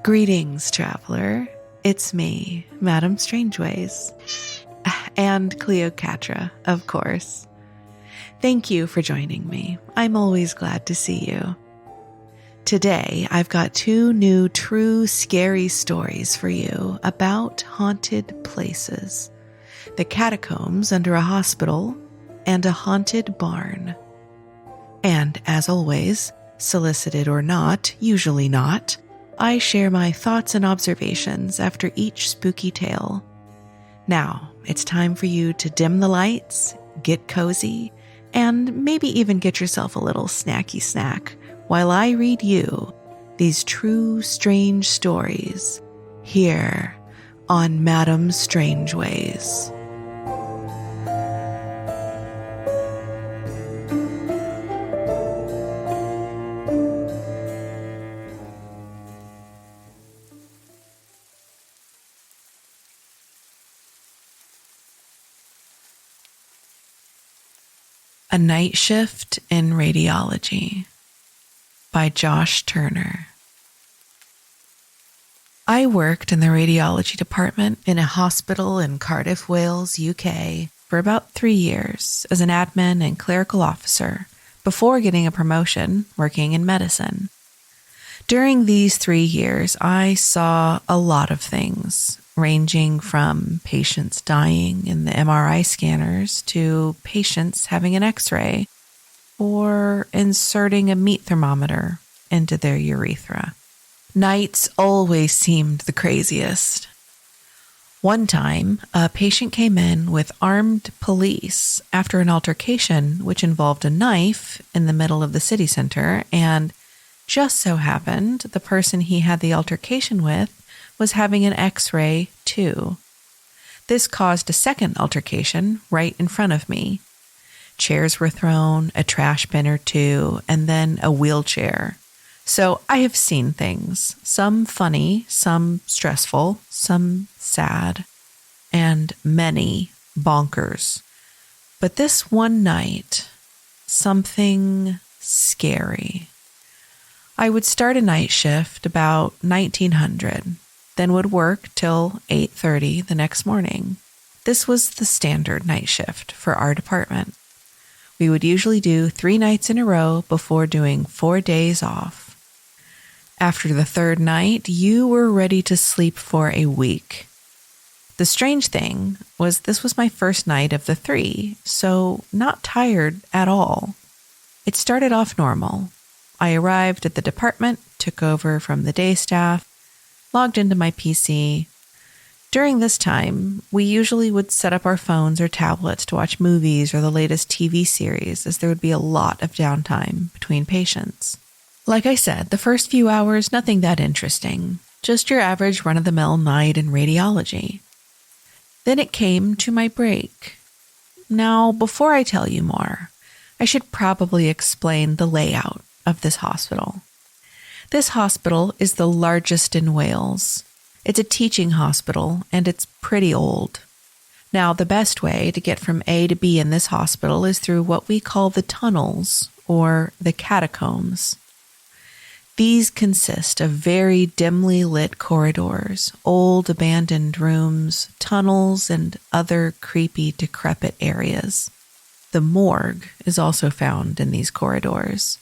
Greetings, traveler. It's me, Madame Strangeways. And Cleopatra, of course. Thank you for joining me. I'm always glad to see you. Today, I've got 2 new true scary stories for you about haunted places. The catacombs under a hospital and a haunted barn. And as always, solicited or not, usually not, I share my thoughts and observations after each spooky tale. Now, it's time for you to dim the lights, get cozy, and maybe even get yourself a little snacky snack while I read you these true strange stories here on Madame Strangeways. A Night Shift in Radiology by Josh Turner. I worked in the radiology department in a hospital in Cardiff, Wales, UK for about 3 years as an admin and clerical officer before getting a promotion working in medicine. During these 3 years, I saw a lot of things, ranging from patients dying in the MRI scanners to patients having an X-ray or inserting a meat thermometer into their urethra. Nights always seemed the craziest. One time, a patient came in with armed police after an altercation which involved a knife in the middle of the city center, and just so happened the person he had the altercation with was having an X-ray too. This caused a second altercation right in front of me. Chairs were thrown, a trash bin or two, and then a wheelchair. So I have seen things, some funny, some stressful, some sad, and many bonkers. But this one night, something scary. I would start a night shift about 1900, then would work till 8:30 the next morning. This was the standard night shift for our department. We would usually do 3 nights in a row before doing 4 days off. After the 3rd night, you were ready to sleep for a week. The strange thing was this was my first night of the 3, so not tired at all. It started off normal. I arrived at the department, took over from the day staff, logged into my PC. During this time, we usually would set up our phones or tablets to watch movies or the latest TV series, as there would be a lot of downtime between patients. Like I said, the first few hours, nothing that interesting, just your average run-of-the-mill night in radiology. Then it came to my break. Now, before I tell you more, I should probably explain the layout of this hospital. This hospital is the largest in Wales. It's a teaching hospital, and it's pretty old. Now, the best way to get from A to B in this hospital is through what we call the tunnels, or the catacombs. These consist of very dimly lit corridors, old abandoned rooms, tunnels, and other creepy, decrepit areas. The morgue is also found in these corridors.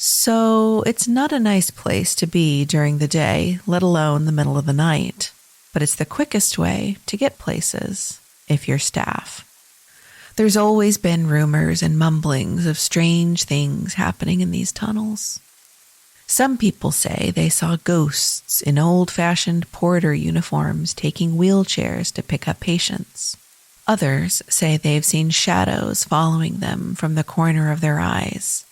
So it's not a nice place to be during the day, let alone the middle of the night. But it's the quickest way to get places if you're staff. There's always been rumors and mumblings of strange things happening in these tunnels. Some people say they saw ghosts in old-fashioned porter uniforms taking wheelchairs to pick up patients. Others say they've seen shadows following them from the corner of their eyes.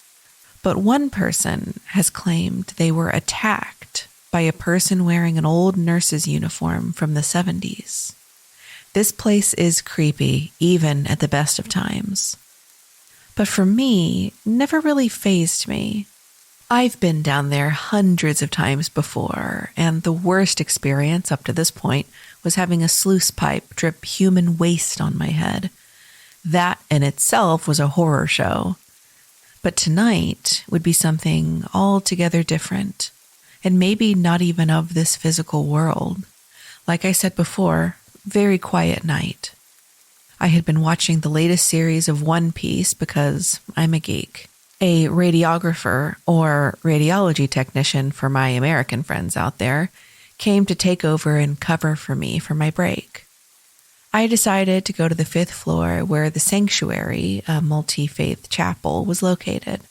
But one person has claimed they were attacked by a person wearing an old nurse's uniform from the 70s. This place is creepy, even at the best of times. But for me, never really fazed me. I've been down there hundreds of times before, and the worst experience up to this point was having a sluice pipe drip human waste on my head. That in itself was a horror show. But tonight would be something altogether different. and maybe not even of this physical world. Like I said before, very quiet night. I had been watching the latest series of One Piece because I'm a geek. A radiographer, or radiology technician for my American friends out there, came to take over and cover for me for my break. I decided to go to the 5th floor where the sanctuary, a multi-faith chapel, was located.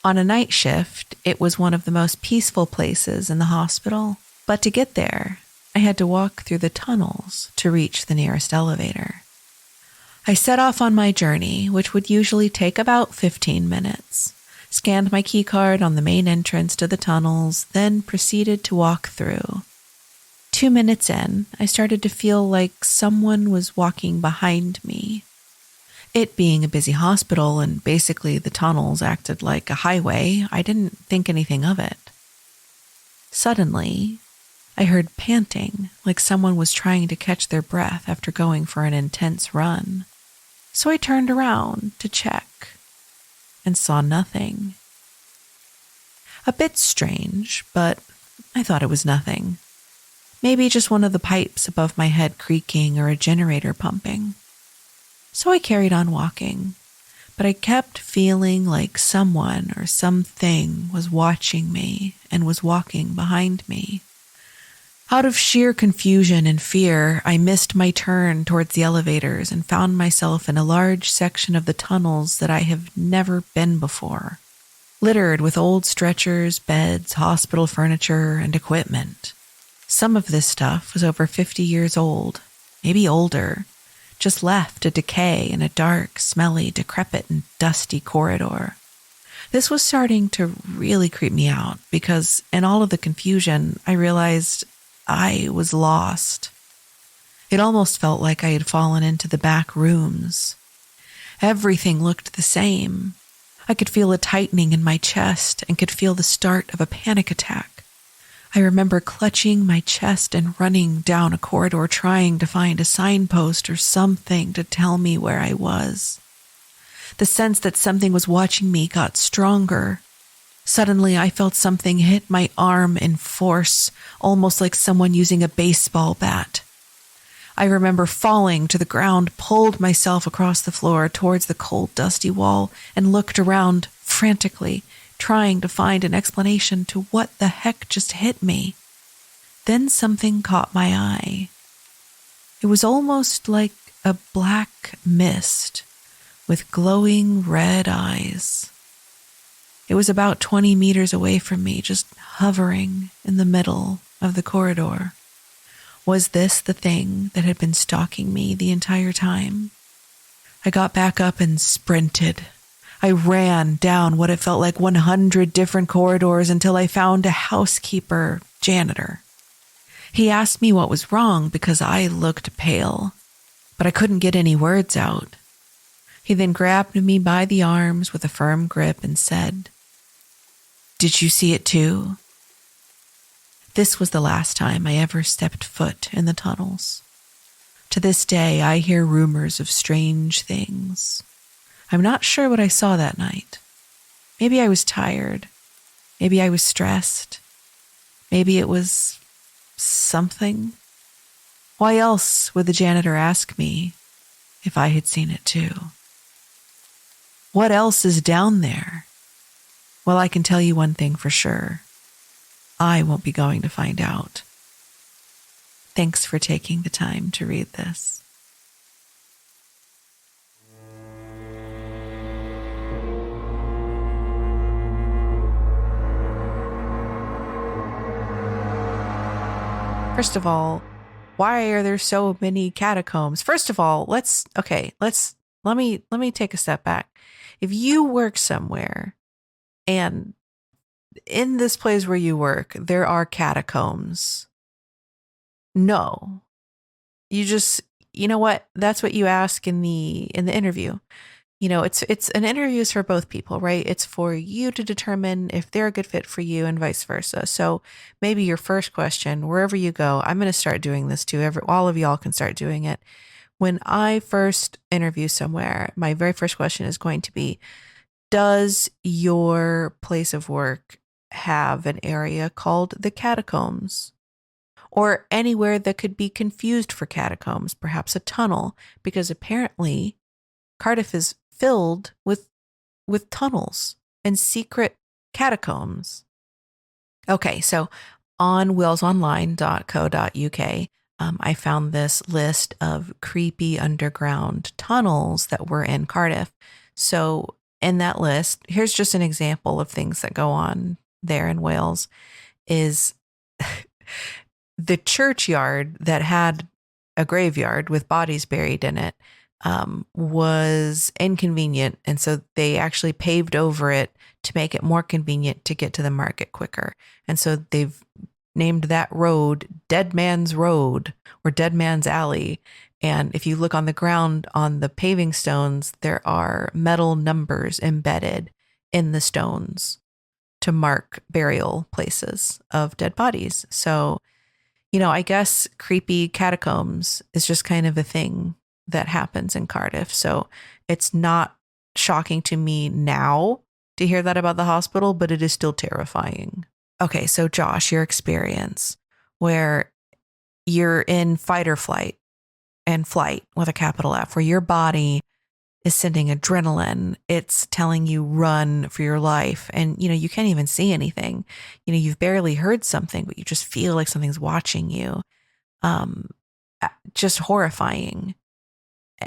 On a night shift, it was one of the most peaceful places in the hospital, but to get there, I had to walk through the tunnels to reach the nearest elevator. I set off on my journey, which would usually take about 15 minutes, scanned my keycard on the main entrance to the tunnels, then proceeded to walk through. 2 minutes in, I started to feel like someone was walking behind me. It being a busy hospital and basically the tunnels acted like a highway, I didn't think anything of it. Suddenly, I heard panting, like someone was trying to catch their breath after going for an intense run. So I turned around to check and saw nothing. A bit strange, but I thought it was nothing. Maybe just one of the pipes above my head creaking or a generator pumping. So I carried on walking, but I kept feeling like someone or something was watching me and was walking behind me. Out of sheer confusion and fear, I missed my turn towards the elevators and found myself in a large section of the tunnels that I have never been before, littered with old stretchers, beds, hospital furniture, and equipment. Some of this stuff was over 50 years old, maybe older, just left to decay in a dark, smelly, decrepit, and dusty corridor. This was starting to really creep me out because in all of the confusion, I realized I was lost. It almost felt like I had fallen into the back rooms. Everything looked the same. I could feel a tightening in my chest and could feel the start of a panic attack. I remember clutching my chest and running down a corridor trying to find a signpost or something to tell me where I was. The sense that something was watching me got stronger. Suddenly, I felt something hit my arm in force, almost like someone using a baseball bat. I remember falling to the ground, pulled myself across the floor towards the cold, dusty wall, and looked around frantically, trying to find an explanation to what the heck just hit me. Then something caught my eye. It was almost like a black mist with glowing red eyes. It was about 20 meters away from me, just hovering in the middle of the corridor. Was this the thing that had been stalking me the entire time? I got back up and sprinted. I ran down what it felt like 100 different corridors until I found a housekeeper janitor. He asked me what was wrong because I looked pale, but I couldn't get any words out. He then grabbed me by the arms with a firm grip and said, "Did you see it too?" This was the last time I ever stepped foot in the tunnels. To this day, I hear rumors of strange things. I'm not sure what I saw that night. Maybe I was tired. Maybe I was stressed. Maybe it was something. Why else would the janitor ask me if I had seen it too? What else is down there? Well, I can tell you one thing for sure. I won't be going to find out. Thanks for taking the time to read this. First of all, why are there so many catacombs? First of all, let me take a step back. If you work somewhere and in this place where you work, there are catacombs. No. You know what? That's what you ask in the interview. You know, it's an interview is for both people, right? It's for you to determine if they're a good fit for you and vice versa. So maybe your first question, wherever you go, I'm going to start doing this too. All of y'all can start doing it. When I first interview somewhere, my very first question is going to be, does your place of work have an area called the Catacombs, or anywhere that could be confused for catacombs, perhaps a tunnel, because apparently Cardiff is filled with tunnels and secret catacombs. Okay, so on walesonline.co.uk, I found this list of creepy underground tunnels that were in Cardiff. So in that list, here's just an example of things that go on there in Wales, is the churchyard that had a graveyard with bodies buried in it was inconvenient. And so they actually paved over it to make it more convenient to get to the market quicker. And so they've named that road Dead Man's Road or Dead Man's Alley. And if you look on the ground on the paving stones, there are metal numbers embedded in the stones to mark burial places of dead bodies. So, I guess creepy catacombs is just kind of a thing that happens in Cardiff. So it's not shocking to me now to hear that about the hospital, but it is still terrifying. Okay, so Josh, your experience where you're in fight or flight, and flight with a capital F, where your body is sending adrenaline. It's telling you run for your life. And, you can't even see anything. You've barely heard something, but you just feel like something's watching you. Just horrifying.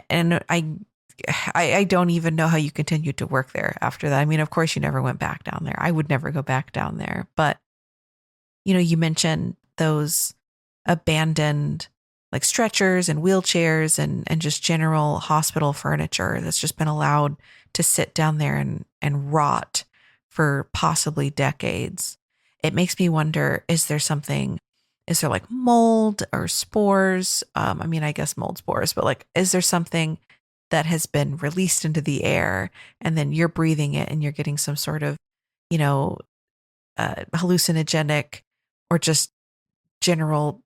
And I don't even know how you continued to work there after that. I mean, of course you never went back down there. I would never go back down there. But, you mentioned those abandoned like stretchers and wheelchairs and just general hospital furniture that's just been allowed to sit down there and rot for possibly decades. It makes me wonder, is there like mold or spores? I mean, I guess mold spores, but like, is there something that has been released into the air and then you're breathing it and you're getting some sort of, hallucinogenic or just general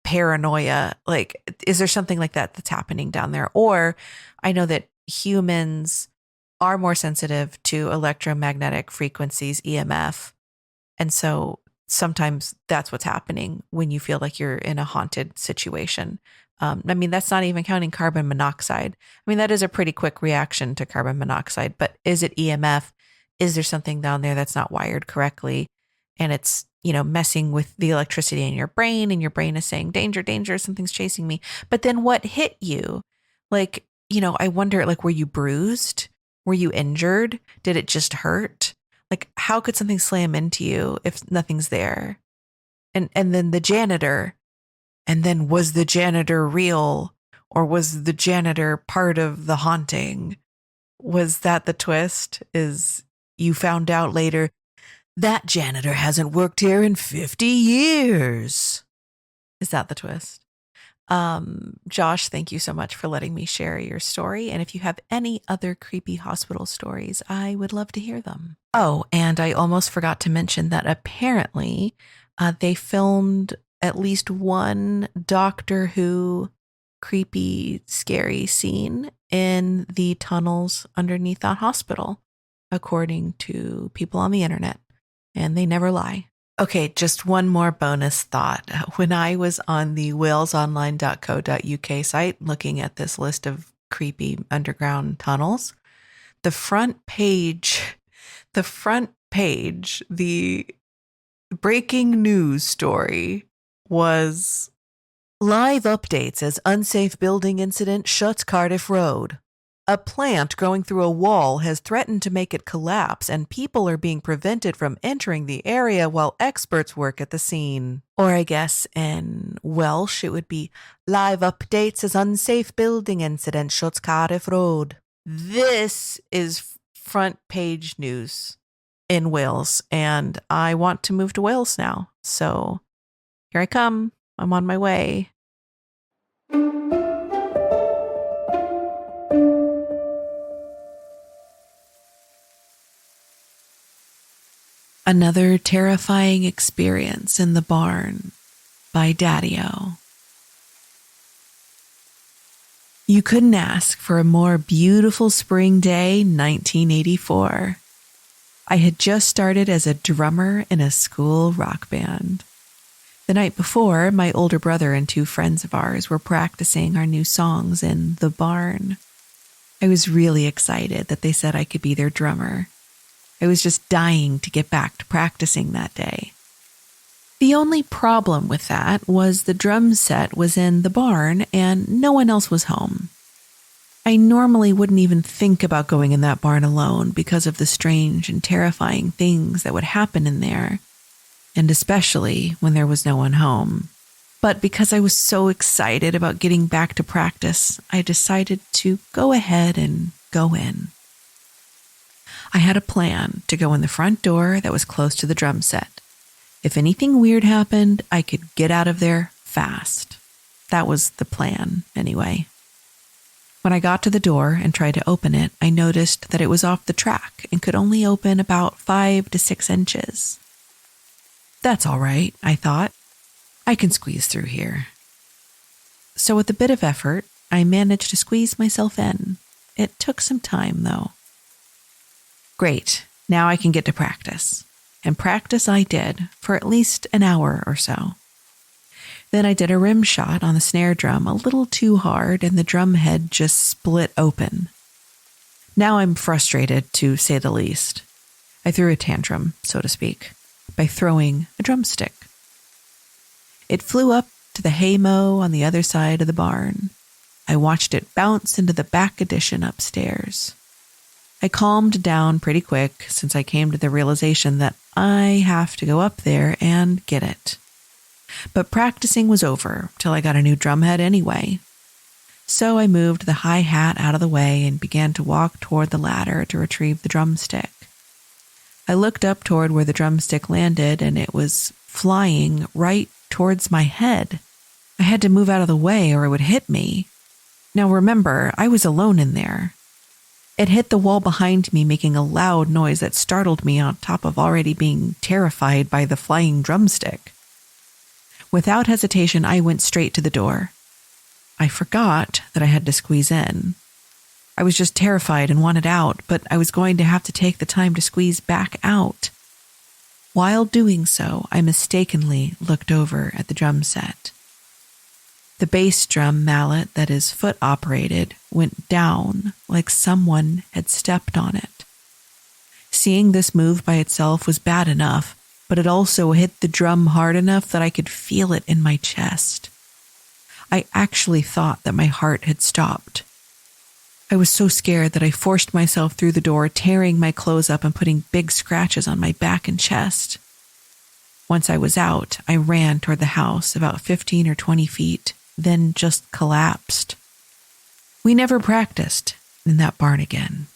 paranoia? Like, is there something like that that's happening down there? Or I know that humans are more sensitive to electromagnetic frequencies, EMF. And so sometimes that's what's happening when you feel like you're in a haunted situation. I mean, that's not even counting carbon monoxide. I mean, that is a pretty quick reaction to carbon monoxide, but is it EMF? Is there something down there that's not wired correctly? And it's, messing with the electricity in your brain, and your brain is saying, danger, danger, something's chasing me. But then what hit you? Like, I wonder, like, were you bruised? Were you injured? Did it just hurt? Like, how could something slam into you if nothing's there? And then the janitor, and then was the janitor real? Or was the janitor part of the haunting? Was that the twist? Is you found out later, that janitor hasn't worked here in 50 years. Is that the twist? Josh, thank you so much for letting me share your story. And if you have any other creepy hospital stories, I would love to hear them. Oh, and I almost forgot to mention that apparently they filmed at least one Doctor Who creepy, scary scene in the tunnels underneath that hospital, according to people on the internet. And they never lie. Okay, just one more bonus thought. When I was on the walesonline.co.uk site looking at this list of creepy underground tunnels, the front page, the breaking news story was live updates as unsafe building incident shuts Cardiff Road. A plant growing through a wall has threatened to make it collapse, and people are being prevented from entering the area while experts work at the scene. Or I guess in Welsh, it would be live updates as unsafe building incident shuts Cardiff Road. This is front page news in Wales, and I want to move to Wales now. So here I come. I'm on my way. Another terrifying experience in the barn by Daddyo. You couldn't ask for a more beautiful spring day, 1984. I had just started as a drummer in a school rock band. The night before, my older brother and two friends of ours were practicing our new songs in the barn. I was really excited that they said I could be their drummer. I was just dying to get back to practicing that day. The only problem with that was the drum set was in the barn and no one else was home. I normally wouldn't even think about going in that barn alone because of the strange and terrifying things that would happen in there, and especially when there was no one home. But because I was so excited about getting back to practice, I decided to go ahead and go in. I had a plan to go in the front door that was close to the drum set. If anything weird happened, I could get out of there fast. That was the plan, anyway. When I got to the door and tried to open it, I noticed that it was off the track and could only open about 5 to 6 inches. That's all right, I thought. I can squeeze through here. So with a bit of effort, I managed to squeeze myself in. It took some time, though. Great, now I can get to practice. And practice I did for at least an hour or so. Then I did a rim shot on the snare drum a little too hard and the drum head just split open. Now I'm frustrated, to say the least. I threw a tantrum, so to speak, by throwing a drumstick. It flew up to the haymow on the other side of the barn. I watched it bounce into the back addition upstairs. I calmed down pretty quick since I came to the realization that I have to go up there and get it. But practicing was over till I got a new drumhead anyway. So I moved the hi-hat out of the way and began to walk toward the ladder to retrieve the drumstick. I looked up toward where the drumstick landed and it was flying right towards my head. I had to move out of the way or it would hit me. Now remember, I was alone in there. It hit the wall behind me, making a loud noise that startled me on top of already being terrified by the flying drumstick. Without hesitation, I went straight to the door. I forgot that I had to squeeze in. I was just terrified and wanted out, but I was going to have to take the time to squeeze back out. While doing so, I mistakenly looked over at the drum set. The bass drum mallet that is foot-operated went down like someone had stepped on it. Seeing this move by itself was bad enough, but it also hit the drum hard enough that I could feel it in my chest. I actually thought that my heart had stopped. I was so scared that I forced myself through the door, tearing my clothes up and putting big scratches on my back and chest. Once I was out, I ran toward the house about 15 or 20 feet, then just collapsed. We never practiced in that barn again.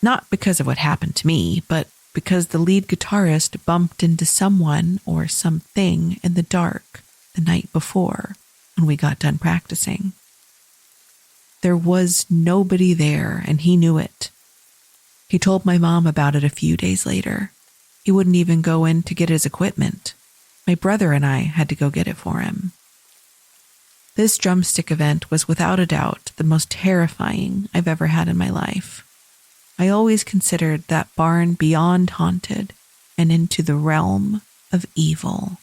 Not because of what happened to me, but because the lead guitarist bumped into someone or something in the dark the night before when we got done practicing. There was nobody there, and he knew it. He told my mom about it a few days later. He wouldn't even go in to get his equipment. My brother and I had to go get it for him. This drumstick event was without a doubt the most terrifying I've ever had in my life. I always considered that barn beyond haunted and into the realm of evil.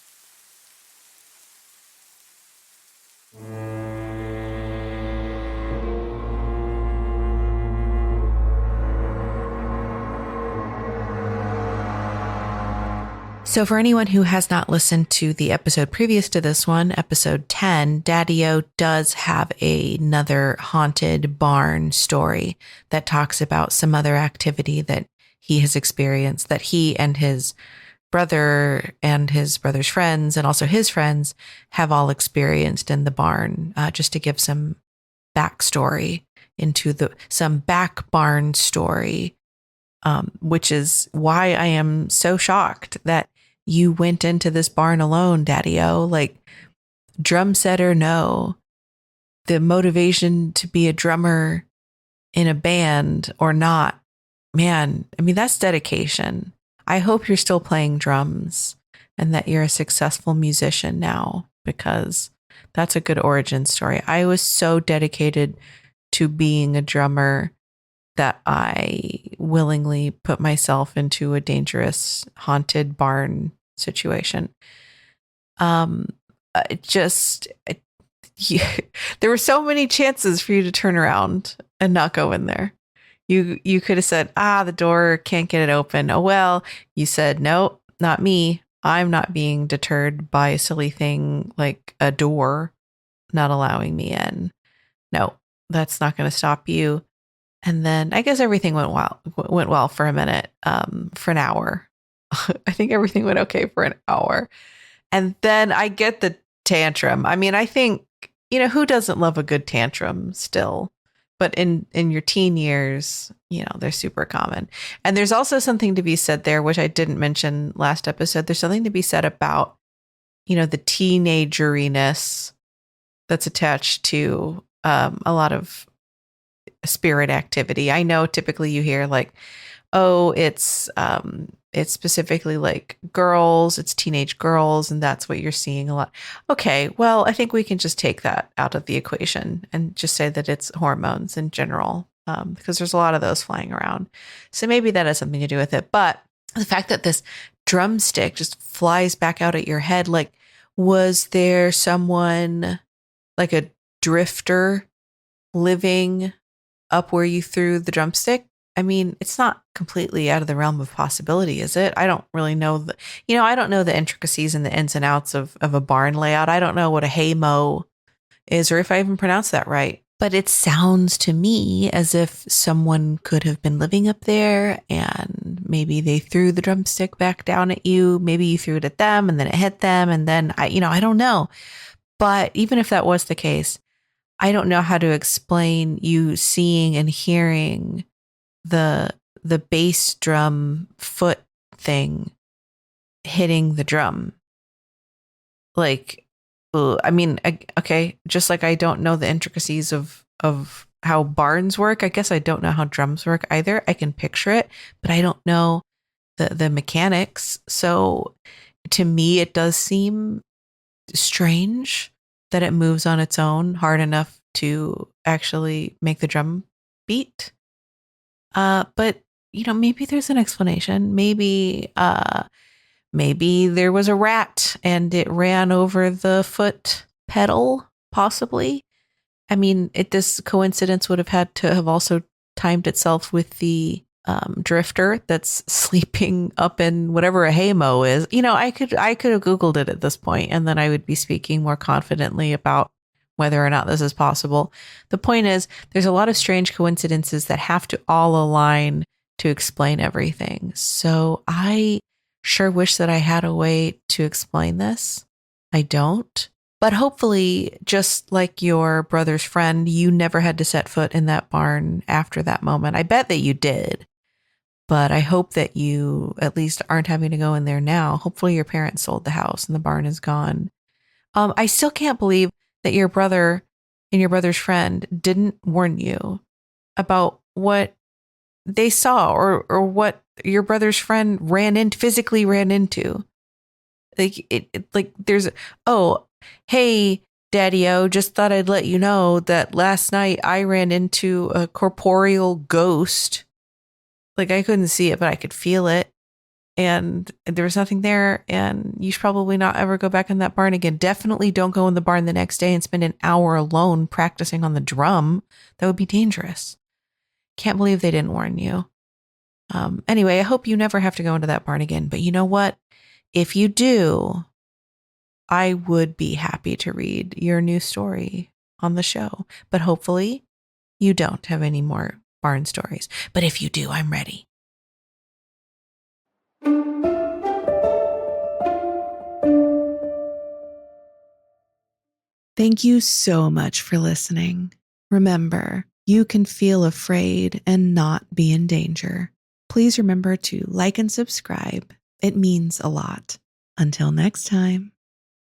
So for anyone who has not listened to the episode previous to this one, episode 10, Daddyo does have another haunted barn story that talks about some other activity that he has experienced, that he and his brother and his brother's friends and also his friends have all experienced in the barn, just to give some backstory into some back barn story, which is why I am so shocked that you went into this barn alone, Daddyo. Like, drum set or no, the motivation to be a drummer in a band or not, man, I mean, that's dedication. I hope you're still playing drums and that you're a successful musician now, because that's a good origin story. I was so dedicated to being a drummer that I willingly put myself into a dangerous haunted barn situation. It just, there were so many chances for you to turn around and not go in there. You could have said, the door, can't get it open. Oh, well, you said, nope, not me. I'm not being deterred by a silly thing like a door not allowing me in. No, that's not going to stop you. And then I guess everything went well for a minute, for an hour. I think everything went okay for an hour. And then I get the tantrum. I mean, I think, who doesn't love a good tantrum still? But in your teen years, they're super common. And there's also something to be said there, which I didn't mention last episode. There's something to be said about, the teenageriness that's attached to a lot of spirit activity. I know typically you hear like, oh, it's specifically like girls, it's teenage girls, and that's what you're seeing a lot. Okay, well, I think we can just take that out of the equation and just say that it's hormones in general, because there's a lot of those flying around. So maybe that has something to do with it. But the fact that this drumstick just flies back out at your head, like, was there someone like a drifter living up where you threw the drumstick? I mean, it's not completely out of the realm of possibility, is it? I don't really know I don't know the intricacies and the ins and outs of a barn layout. I don't know what a haymow is, or if I even pronounced that right. But it sounds to me as if someone could have been living up there, and maybe they threw the drumstick back down at you. Maybe you threw it at them and then it hit them. And then I don't know. But even if that was the case, I don't know how to explain you seeing and hearing the bass drum foot thing hitting the drum. Like, I mean, okay, just like I don't know the intricacies of how barns work, I guess I don't know how drums work either. I can picture it, but I don't know the mechanics. So to me, it does seem strange that it moves on its own hard enough to actually make the drum beat. But maybe there's an explanation. Maybe there was a rat and it ran over the foot pedal, possibly. I mean, this coincidence would have had to have also timed itself with the drifter that's sleeping up in whatever a haymow is. I could have Googled it at this point, and then I would be speaking more confidently about whether or not this is possible. The point is, there's a lot of strange coincidences that have to all align to explain everything. So I sure wish that I had a way to explain this. I don't. But hopefully, just like your brother's friend, you never had to set foot in that barn after that moment. I bet that you did. But I hope that you at least aren't having to go in there now. Hopefully your parents sold the house and the barn is gone. I still can't believe that your brother and your brother's friend didn't warn you about what they saw or what your brother's friend physically ran into. Like there's, oh, hey, Daddyo, just thought I'd let you know that last night I ran into a corporeal ghost. Like, I couldn't see it, but I could feel it. And there was nothing there. And you should probably not ever go back in that barn again. Definitely don't go in the barn the next day and spend an hour alone practicing on the drum. That would be dangerous. Can't believe they didn't warn you. Anyway, I hope you never have to go into that barn again. But you know what? If you do, I would be happy to read your new story on the show. But hopefully you don't have any more barn stories. But if you do, I'm ready. Thank you so much for listening. Remember, you can feel afraid and not be in danger. Please remember to like and subscribe. It means a lot. Until next time.